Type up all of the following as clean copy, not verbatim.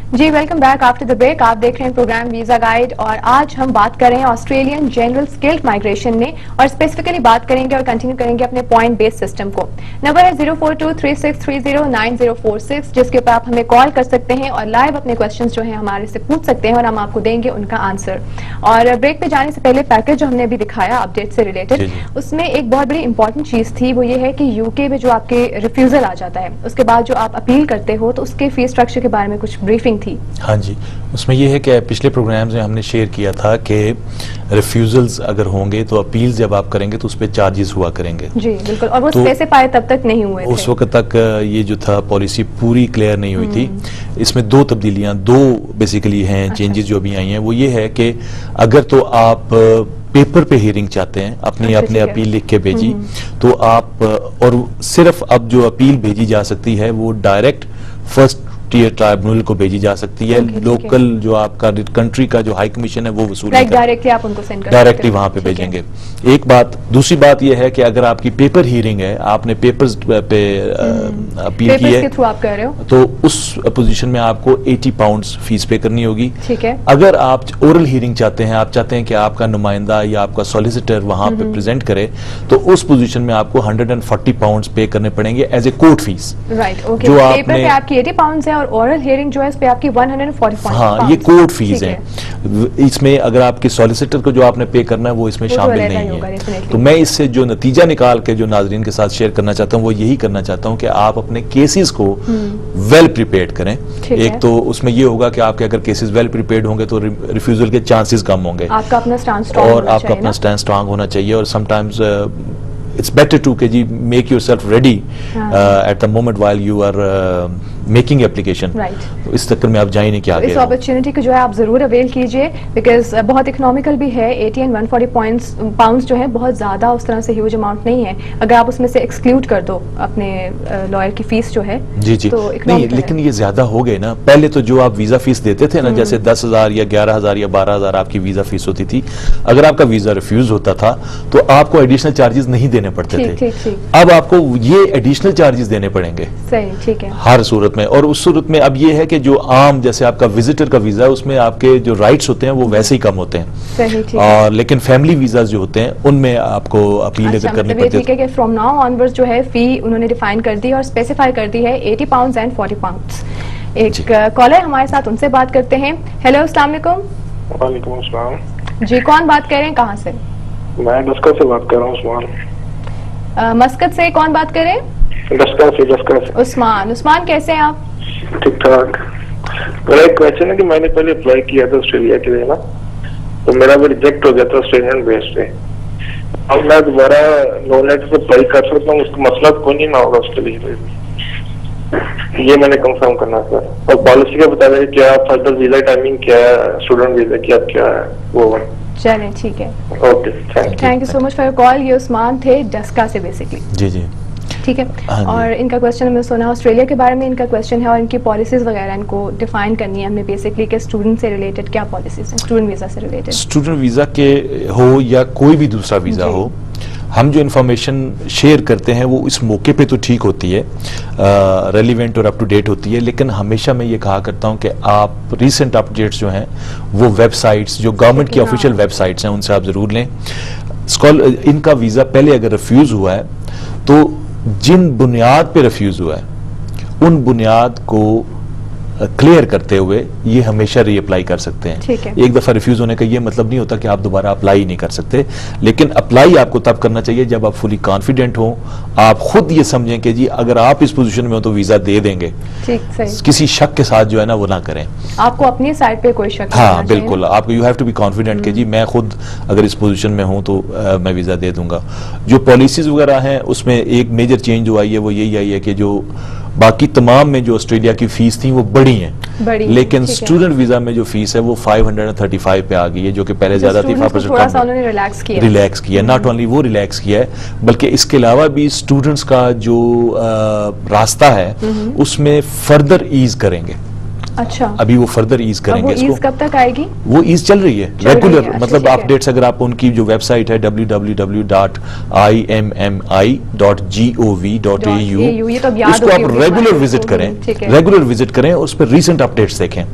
Ji welcome back after the break. आप देख रहे हैं प्रोग्राम वीजा गाइड और आज हम बात कर रहे हैं ऑस्ट्रेलियन जनरल स्किल्ड माइग्रेशन में और स्पेसिफिकली बात करेंगे और कंटिन्यू करेंगे अपने पॉइंट बेस्ड सिस्टम को। नंबर है 0423630946 जिसके ऊपर आप हमें कॉल कर सकते हैं और लाइव अपने क्वेश्चंस जो है हमारे से पूछ सकते हैं और हम आपको देंगे उनका आंसर। और ब्रेक पे जाने से पहले पैकेज जो हमने अभी दिखाया अपडेट से रिलेटेड, उसमें एक बहुत बड़ी इंपॉर्टेंट चीज थी, वो ये है कि यूके में जो आपके रिफ्यूजल आ जाता है उसके बाद जो आप अपील करते हो तो उसके फीस स्ट्रक्चर के बारे में कुछ ब्रीफिंग थी। हाँ जी, उसमें यह है कि पिछले प्रोग्राम्स में हमने शेयर किया था कि रिफ्यूजल्स अगर होंगे तो अपील जब आप करेंगे तो उस पर चार्जेस हुआ करेंगे। जी बिल्कुल, और वो स्पेसिफाई तब तक नहीं हुए थे। उस वक्त तक ये जो था पॉलिसी पूरी क्लियर नहीं हुई थी। इसमें दो तब्दीलियां, दो बेसिकली हैं चेंजेस जो अभी आई हैं। वो ये है कि अगर तो आप पेपर पे हियरिंग चाहते हैं, अपनी अपील लिख के भेजी तो आप, और सिर्फ अब जो अपील भेजी जा सकती है वो डायरेक्ट फर्स्ट टीयर ट्राइब्यूनल को भेजी जा सकती है। लोकल जो आपका कंट्री का जो हाई कमीशन है वो वसूल डायरेक्टली आप उनको सेंड कर डायरेक्टली वहां पे भेजेंगे। एक बात। दूसरी बात यह है कि अगर आपकी पेपर हियरिंग है, आपने पेपर्स पे अपील की है थ्रू आप कर रहे हो, तो उस पोजीशन में आपको 80 पाउंड्स फीस पे करनी होगी। ठीक है। अगर आप ओरल हियरिंग चाहते हैं, आप चाहते हैं कि आपका नुमाइंदा या आपका सॉलिसिटर वहां पे प्रेजेंट करे, तो उस पोजीशन में आपको 140 पाउंड्स पे करने पड़ेंगे as a court fee. Right, okay. Paper पे आपकी 80 पाउंड्स है और ओरल हियरिंग जो है इस पे आपकी 140 पाउंड। हाँ, ये कोर्ट फीस है। इसमें अगर आपके सॉलिसिटर को जो आपने पे करना है वो इसमें शामिल नहीं है। तो मैं इससे जो नतीजा निकाल के जो नाजरीन के साथ शेयर करना चाहता हूँ वो यही करना चाहता हूँ कि आप अपने केसेस को वेल प्रिपेयर्ड करें। एक तो उसमें ये होगा कि आपके अगर केसेस वेल प्रिपेयर्ड होंगे तो रिफ्यूजल के चांसेस कम होंगे, आपका अपना स्टैंड स्ट्रांग होना चाहिए। और sometimes it's better to make yourself ready at the moment while you are making application. Right. तो इस चक्कर में आप जाए नहीं, क्या इस अपॉर्चुनिटी को जो है आप जरूर अवेल कीजिए बिकॉज बहुत इकोनॉमिकल भी है। 80 and 140 पाउंड्स जो है बहुत ज्यादा उस तरह से ह्यूज अमाउंट नहीं है अगर आप उसमें से एक्सक्लूड कर दो अपने लॉयर की फीस जो है। जी जी, तो नहीं, लेकिन ये ज्यादा हो गए ना। पहले तो जो आप वीजा फीस देते थे ना, जैसे 10,000 या 11,000 या 12,000 आपकी वीजा फीस होती थी, अगर आपका वीजा रिफ्यूज होता था तो आपको एडिशनल चार्जेस नहीं देने पड़ते थे। अब आपको ये एडिशनल चार्जेस देने पड़ेंगे। सही, ठीक है, हर सूरत में। और उस सूरत में अब ये है कि जो आम जैसे आपका विजिटर का वीजा है उसमें आपके जो राइट्स होते हैं वो वैसे ही कम होते हैं। सही, ठीक और लेकिन फैमिली वीजा जो होते हैं उनमें आपको अपील अगर करनी पड़ती है। ठीक है कि फ्रॉम नाउ ऑनवर्ड्स जो है फी उन्होंने डिफाइन कर दी और स्पेसिफाई कर दी है 80 पाउंड्स एंड 40 पाउंड्स। एक कॉलर हमारे साथ, उनसे बात करते हैं। हेलो, अस्सलाम वालेकुम। वालेकुम अस्सलाम जी, कौन बात कर रहे हैं, कहाँ से? मैं मस्कत से बात कर रहा हूँ, उस्मान। मस्कत से कौन बात कर रहे हैं? लश्कर से उस्मान। उस्मान, कैसे हैं आप? ठीक ठाक। मेरा एक क्वेश्चन है कि मैंने पहले अप्लाई किया था ऑस्ट्रेलिया के लिए ना, तो मेरा भी रिजेक्ट हो गया था ऑस्ट्रेलियन बेस पे। अब मैं दोबारा नो लेटर से अप्लाई कर सकता हूँ, उसका मसला कोई नहीं ना होगा उसके लिए? ये मैंने कंफर्म करना था। और पॉलिसी का बता दें क्या फर्दर वीजा टाइमिंग क्या है, स्टूडेंट वीजा की अब क्या है वो। चलें, ठीक है, okay, thank you so much for your call. ये उस्मान थे डस्का से बेसिकली। जी जी, ठीक है। और इनका क्वेश्चन हमें सुना ऑस्ट्रेलिया के बारे में, इनका क्वेश्चन है और इनकी पॉलिसीज वगैरह इनको डिफाइन करनी है हमें बेसिकली कि स्टूडेंट से रिलेटेड क्या पॉलिसीज हैं, स्टूडेंट वीजा से रिलेटेड। स्टूडेंट वीजा के हो या कोई भी दूसरा वीजा हो, हम जो इन्फॉर्मेशन शेयर करते हैं वो इस मौके पे तो ठीक होती है, रेलिवेंट और अप टू डेट होती है, लेकिन हमेशा मैं ये कहा करता हूँ कि आप रीसेंट अपडेट्स जो हैं वो वेबसाइट्स, जो गवर्नमेंट की ऑफिशियल वेबसाइट्स हैं उनसे आप जरूर लें। इनका वीज़ा पहले अगर रिफ्यूज़ हुआ है तो जिन बुनियाद पे रिफ्यूज़ हुआ है उन बुनियाद को क्लियर करते हुए ये हमेशा रीअप्लाई कर सकते हैं। एक दफा रिफ्यूज होने का ये मतलब नहीं होता कि आप दोबारा अप्लाई नहीं कर सकते, लेकिन अप्लाई आपको तब करना चाहिए जब आप फुली कॉन्फिडेंट हो, आप खुद ये समझें कि जी अगर आप इस पोजीशन में हो तो वीजा दे देंगे। किसी शक के साथ जो है ना वो ना करें, आपको अपनी साइड पे कोई शक। हाँ बिल्कुल, आपको you have to be confident कि जी मैं खुद अगर इस पोजीशन में हूं तो मैं वीजा दे दूंगा। जो पॉलिसीज वगैरह हैं उसमें एक मेजर चेंज जो आई है वो यही आई है कि जो बाकी तमाम में जो ऑस्ट्रेलिया की फीस थी वो बड़ी हैं, लेकिन स्टूडेंट वीजा में जो फीस है वो 535 पे आ गई है, जो कि पहले ज्यादा थी। रिलैक्स किया, नॉट ओनली वो रिलैक्स किया है बल्कि इसके अलावा भी स्टूडेंट्स का जो रास्ता है उसमें फर्दर ईज करेंगे। अच्छा, अभी वो फर्दर ईज करेंगे इसको। ईज कब तक आएगी? वो ईज चल रही है रेगुलर, मतलब अच्छा, अपडेट्स अगर आप उनकी जो वेबसाइट है www.immmi.gov.au इसको आप रेगुलर विजिट करें, रेगुलर विजिट करें, उस पर रीसेंट अपडेट्स देखें,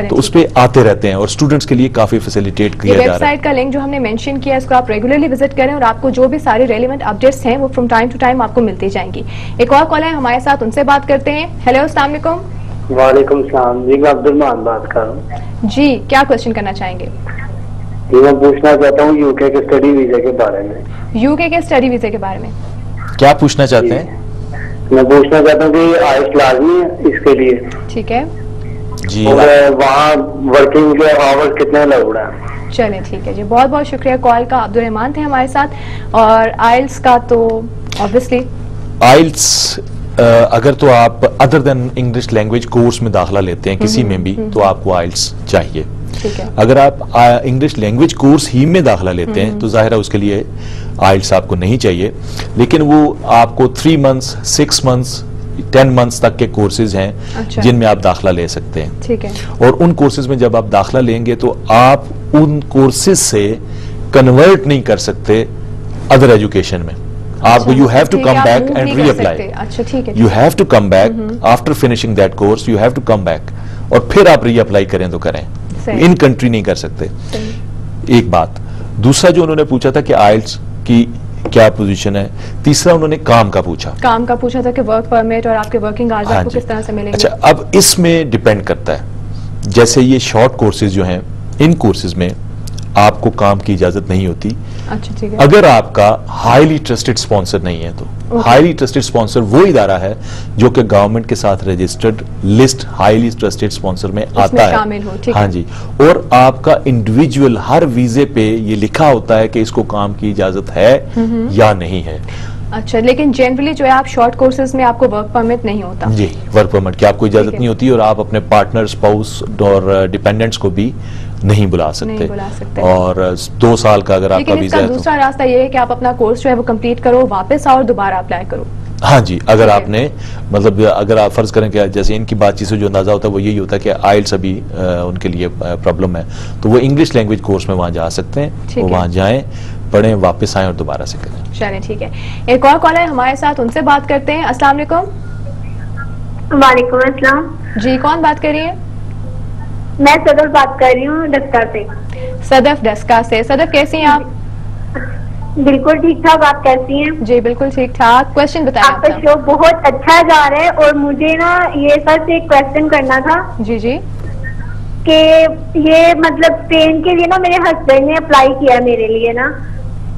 तो उस पर आते रहते हैं और स्टूडेंट्स के लिए काफी फैसिलिटेट किया जा रहा है। वेबसाइट का लिंक जो हमने मेंशन किया है इसको आप रेगुलरली विजिट करें और आपको जो भी सारे रेलेवेंट अपडेट्स हैं वो फ्रॉम टाइम टू टाइम आपको मिलती जाएंगी। एक और कॉल है हमारे साथ, उनसे बात करते हैं। हेलो, अस्सलाम वालेकुम। वालेकुम सलाम जी, मैं अब्दुलमान बात कर रहा हूँ जी। क्या क्वेश्चन करना चाहेंगे? जी, मैं पूछना चाहता हूँ यूके के स्टडी वीजा के बारे में। यूके के स्टडी वीजा के बारे में क्या पूछना चाहते हैं? मैं पूछना चाहता हूँ कि आइल्स लाजमी है इसके लिए? ठीक है जी, और वहाँ वर्किंग के आवर्स कितने लगता है? चले ठीक है जी, बहुत बहुत शुक्रिया कॉल का। अब्दुल रहमान थे हमारे साथ। और आइल्स का तो ऑब्वियसली आइल्स अगर तो आप other than English language course में दाखिला लेते हैं किसी में भी, तो आपको आइल्स चाहिए। ठीक है। अगर आप इंग्लिश लैंग्वेज कोर्स ही में दाखिला लेते हैं तो जाहिर है उसके लिए आइल्स आपको नहीं चाहिए, लेकिन वो आपको 3 मंथ्स 6 मंथ्स 10 मंथ्स तक के कोर्सेज हैं। अच्छा। जिनमें आप दाखिला ले सकते हैं। ठीक है। और उन कोर्सेज में जब आप दाखिला लेंगे तो आप उन कोर्सेज से कन्वर्ट नहीं कर सकते अदर एजुकेशन में। आपको you have to come back and reapply. अच्छा, ठीक है। You have to come back after finishing that course, you have to come back और फिर आप रीअप्लाई करें तो करें, इन कंट्री नहीं कर सकते। एक बात। दूसरा जो उन्होंने पूछा था कि आइल्स की क्या पोजीशन है, तीसरा उन्होंने काम का पूछा था कि वर्क परमिट और आपके वर्किंग आवर्स आपको किस तरह से मिलेंगे। अच्छा, अब इसमें डिपेंड करता है, जैसे ये शॉर्ट कोर्सेज जो हैं, इन कोर्सेज में आपको काम की इजाजत नहीं होती। अच्छा, ठीक है। अगर आपका हाईली ट्रस्टेड स्पॉन्सर नहीं है तो हाईली ट्रस्टेड स्पॉन्सर वो इदारा है जो कि गवर्नमेंट के साथ registered list highly trusted sponsor में आता है। शामिल हो, ठीक हाँ है। जी, और आपका इंडिविजुअल हर वीजे पे ये लिखा होता है कि इसको काम की इजाजत है या नहीं है। अच्छा, लेकिन जनरली जो है आप शॉर्ट कोर्सेज में आपको वर्क परमिट नहीं होता। जी, वर्क परमिट की आपको इजाजत नहीं होती और आप अपने पार्टनर, स्पाउस और डिपेंडेंट्स को भी नहीं बुला सकते। और 2 साल का अगर आपका वीजा है तो दूसरा रास्ता ये है कि आप अपना कोर्स जो है वो कंप्लीट करो, वापस आओ और दोबारा अप्लाई करो। हाँ जी, अगर आपने मतलब अगर आप फर्ज करें कि जैसे इनकी बातचीत से जो अंदाजा होता है वो यही होता है कि आइल्स अभी उनके लिए प्रॉब्लम है, तो वो इंग्लिश लैंग्वेज कोर्स में वहां जा सकते हैं, वो वहां जाएं, पढ़ें, वापस आएं और दोबारा से करें। चलिए ठीक है। एक और कॉलर हमारे साथ, उनसे बात करते हैं। अस्सलाम वालेकुम। वालेकुम अस्सलाम जी, कौन बात कर रही है? मैं सदफ बात कर रही हूँ डस्का से। सदफ डस्का से। सदफ कैसी हैं आप? बिल्कुल ठीक ठाक, आप कैसी हैं? जी बिल्कुल ठीक ठाक। क्वेश्चन बताएं। आपका शो बहुत अच्छा जा रहा है और मुझे ना ये सर से एक क्वेश्चन करना था। जी जी। कि ये मतलब स्पेन के लिए ना मेरे हस्बैंड ने अप्लाई किया मेरे लिए ना,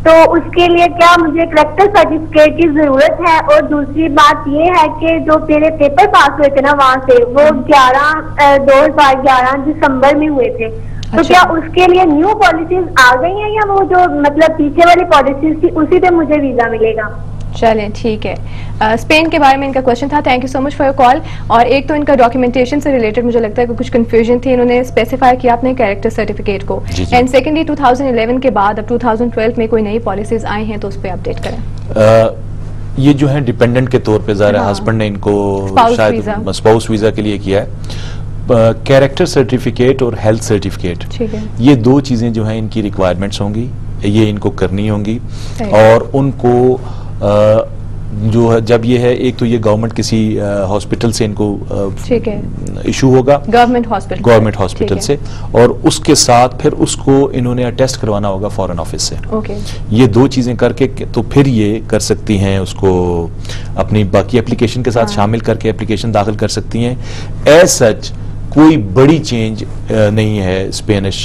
तो उसके लिए क्या मुझे करेक्टर सर्टिफिकेट की जरूरत है? और दूसरी बात ये है कि जो मेरे पेपर पास हुए थे ना वहाँ से, वो 2011 दिसंबर में हुए थे। तो अच्छा। क्या उसके लिए न्यू पॉलिसीज आ गई हैं या वो जो मतलब पीछे वाली पॉलिसीज थी उसी पे मुझे वीजा मिलेगा? चलें ठीक है। स्पेन के बारे में इनका क्वेश्चन था। Thank you so much for your call. और एक तो इनका डॉक्यूमेंटेशन से रिलेटेड मुझे लगता है कि कुछ कंफ्यूजन थी, इन्होंने स्पेसिफाई किया अपने कैरेक्टर सर्टिफिकेट को। एंड सेकेंडली 2011 के बाद अब 2012 में कोई नई पॉलिसीज आई हैं तो उस पर अपडेट करें। ये जो है डिपेंडेंट के तौर पे ज़ाहिर है हस्बैंड ने इनको शायद स्पाउस वीजा के लिए किया है। कैरेक्टर सर्टिफिकेट और हेल्थ सर्टिफिकेट, ये 2 चीजें जो हैं इनकी रिक्वायरमेंट्स होंगी, ये इनको करनी होंगी। और उनको जो है जब ये है, एक तो ये गवर्नमेंट किसी हॉस्पिटल से इनको इशू होगा, गवर्नमेंट हॉस्पिटल से, और उसके साथ फिर उसको इन्होंने अटेस्ट करवाना होगा फॉरेन ऑफिस से। ये 2 चीजें करके तो फिर ये कर सकती हैं, उसको अपनी बाकी एप्लीकेशन के साथ शामिल करके एप्लीकेशन दाखिल कर सकती हैं। एज सच कोई बड़ी चेंज नहीं है स्पेनिश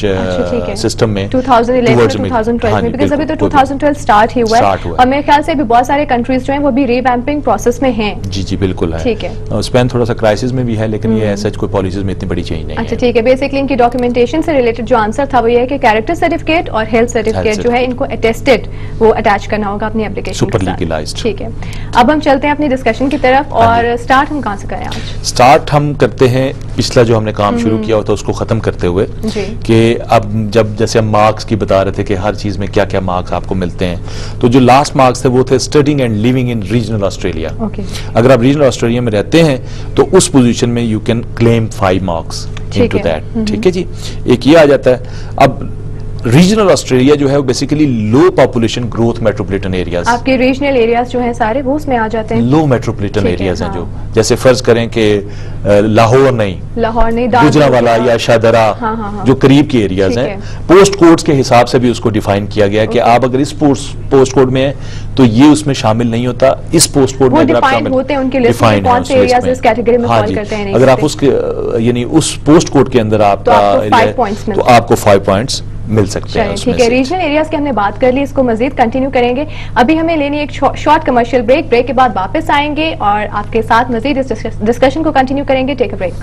सिस्टम में 2011 और 2012 में, बिकॉज़ अभी तो 2012 स्टार्ट ही हुआ है और मेरे ख्याल से अभी बहुत सारे कंट्रीज जो हैं वो भी रिवैम्पिंग प्रोसेस में हैं। जी जी बिल्कुल है। ठीक है। स्पेन थोड़ा सा क्राइसिस में भी है, लेकिन ये सच कोई पॉलिसीज में इतनी बड़ी चेंज नहीं है। अच्छा ठीक है। बेसिकली इनकी डॉक्यूमेंटेशन से रिलेटेड जो आंसर था वो ये है कि कैरेक्टर सर्टिफिकेट और हेल्थ सर्टिफिकेट जो है इनको अटेस्टेड वो अटैच करना होगा अपनी एप्लीकेशन सुपर लीगलाइज्ड। ठीक है। अब हम चलते हैं अपनी डिस्कशन की तरफ और स्टार्ट हम कहां से करें आज? स्टार्ट हम करते हैं पिछला जो हमने काम शुरू किया होता उसको खत्म करते हुए कि अब जब जैसे हम मार्क्स की बता रहे थे कि हर चीज में क्या क्या मार्क्स आपको मिलते हैं, तो जो लास्ट मार्क्स थे वो थे studying and living in regional Australia. अगर आप रीजनल ऑस्ट्रेलिया में रहते हैं तो उस पोजीशन में you can claim 5 marks. Into that, ठीक है जी। एक ये आ जाता है। अब रीजनल ऑस्ट्रेलिया जो है वो बेसिकली लो पॉपुलेशन ग्रोथ मेट्रोपॉलिटन एरियाज, आपके रीजनल एरियाज जो हैं सारे वो उसमें आ जाते हैं। लो मेट्रोपॉलिटन एरियाज हैं हाँ। जो, जैसे फर्ज करें कि लाहौर नहीं, गुजरांवाला या शाहदरा, हाँ। जो करीब के एरियाज हैं, पोस्ट कोड्स के हिसाब से भी उसको डिफाइन किया गया है कि आप अगर इस पोस्ट कोड में हैं तो ये उसमें शामिल नहीं होता, इस पोस्ट कोड में अगर आप शामिल होते हैं उनके लिस्ट में कौन से एरियाज इस कैटेगरी में फॉल करते हैं। अगर आप उसके यानी उस पोस्ट कोड के अंदर आपका तो आपको 5 पॉइंट्स मिल सकते हैं। ठीक है, रीजनल एरियाज की हमने बात कर ली, इसको मजीद कंटिन्यू करेंगे। अभी हमें लेनी एक शॉर्ट कमर्शियल ब्रेक के बाद वापस आएंगे और आपके साथ मजीद इस डिस्कशन को कंटिन्यू करेंगे। Take a break.